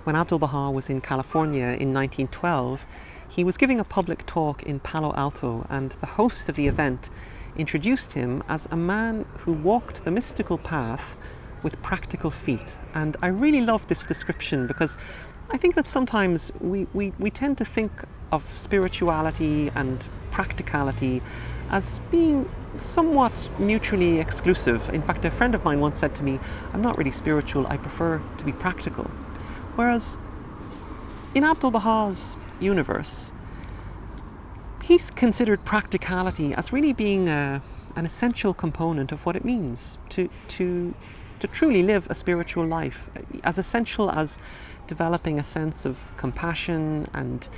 when Abdu'l-Bahá was in California in 1912, he was giving a public talk in Palo Alto, and the host of the event introduced him as a man who walked the mystical path with practical feet. And I really love this description because I think that sometimes we tend to think of spirituality and practicality as being somewhat mutually exclusive. In fact, a friend of mine once said to me, "I'm not really spiritual, I prefer to be practical." Whereas in Abdu'l-Bahā's universe, he's considered practicality as really being an essential component of what it means to truly live a spiritual life, as essential as developing a sense of compassion and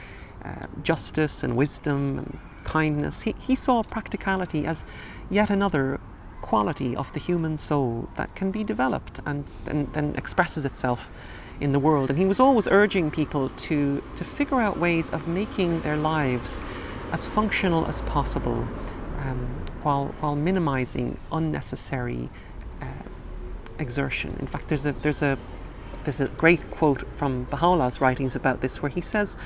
justice and wisdom and kindness. He saw practicality as yet another quality of the human soul that can be developed and then expresses itself in the world. And he was always urging people to figure out ways of making their lives as functional as possible, while minimizing unnecessary exertion. In fact, there's a great quote from Baha'u'llah's writings about this, where he says,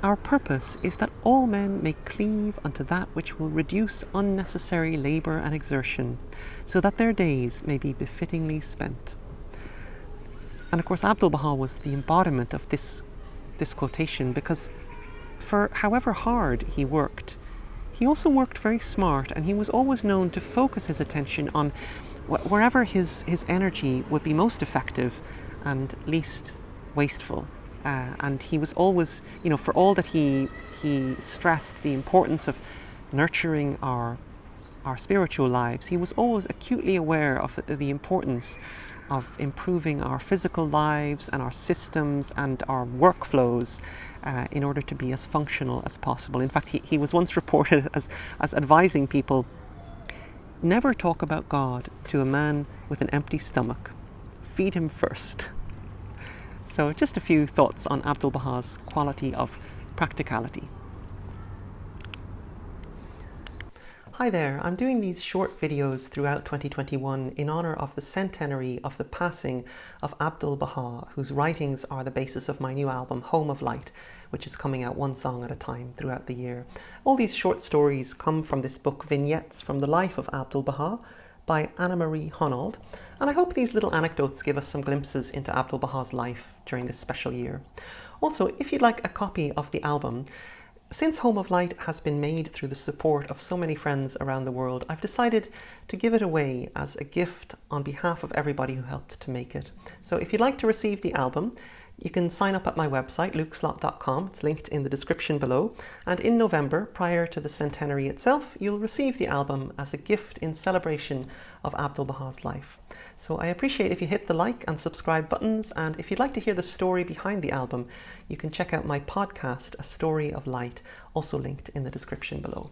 "Our purpose is that all men may cleave unto that which will reduce unnecessary labour and exertion, so that their days may be befittingly spent." And of course, Abdu'l-Bahá was the embodiment of this quotation, because for however hard he worked, he also worked very smart, and he was always known to focus his attention on wherever his energy would be most effective and least wasteful. And he was always, for all that he stressed the importance of nurturing our spiritual lives, he was always acutely aware of the importance of improving our physical lives and our systems and our workflows in order to be as functional as possible. In fact, he was once reported as advising people, never talk about God to a man with an empty stomach. Feed him first. So just a few thoughts on Abdu'l-Bahā's quality of practicality. Hi there, I'm doing these short videos throughout 2021 in honor of the centenary of the passing of Abdu'l-Bahá, whose writings are the basis of my new album, Home of Light, which is coming out one song at a time throughout the year. All these short stories come from this book, Vignettes from the Life of Abdu'l-Bahá, by Annamarie Honnold, and I hope these little anecdotes give us some glimpses into Abdu'l-Bahā's life during this special year. Also, if you'd like a copy of the album, since Home of Light has been made through the support of so many friends around the world, I've decided to give it away as a gift on behalf of everybody who helped to make it. So if you'd like to receive the album, you can sign up at my website, lukeslott.com. It's linked in the description below. And in November, prior to the centenary itself, you'll receive the album as a gift in celebration of Abdu'l-Bahā's life. So I appreciate if you hit the like and subscribe buttons, and if you'd like to hear the story behind the album, you can check out my podcast, A Story of Light, also linked in the description below.